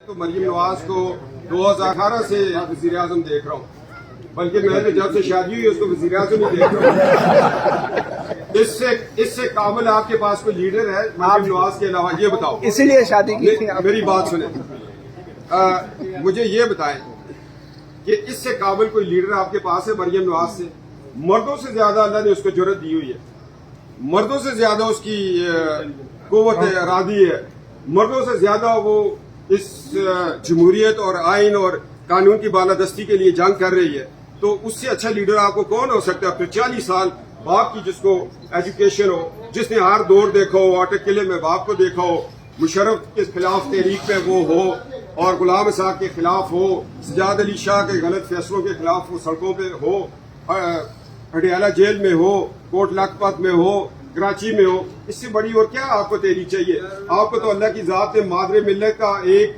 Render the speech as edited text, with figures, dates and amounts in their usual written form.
تو مریم نواز کو 2018 سے وزیر اعظم دیکھ رہا ہوں، بلکہ میں نے جب سے شادی ہوئی اس کو وزیر اعظم ہی دیکھ رہا ہوں۔ اس سے قابل آپ کے پاس کوئی لیڈر ہے مریم نواز کے علاوہ؟ یہ بتاؤ، اسی لیے شادی کی تھی۔ میری بات سنیں، مجھے یہ بتائیں کہ اس سے قابل کوئی لیڈر آپ کے پاس ہے مریم نواز سے؟ مردوں سے زیادہ اللہ نے اس کو جرأت دی ہوئی ہے، مردوں سے زیادہ اس کی قوت ارادی ہے، مردوں سے زیادہ وہ اس جمہوریت اور آئین اور قانون کی بالادستی کے لیے جنگ کر رہی ہے۔ تو اس سے اچھا لیڈر آپ کو کون ہو سکتا ہے؟ پھر 40 سال باپ کی جس کو ایجوکیشن ہو، جس نے ہر دور دیکھا ہو، واٹر قلعے میں باپ کو دیکھا ہو، مشرف کے خلاف تحریک میں وہ ہو اور غلام اسحاق کے خلاف ہو، سجاد علی شاہ کے غلط فیصلوں کے خلاف وہ سڑکوں پہ ہو، پٹیالہ جیل میں ہو، کوٹ لکھپت میں ہو، کراچی میں ہو، اس سے بڑی اور کیا آپ کو تحریک چاہیے؟ آپ کو تو اللہ کی ذات نے مادر ملت کا ایک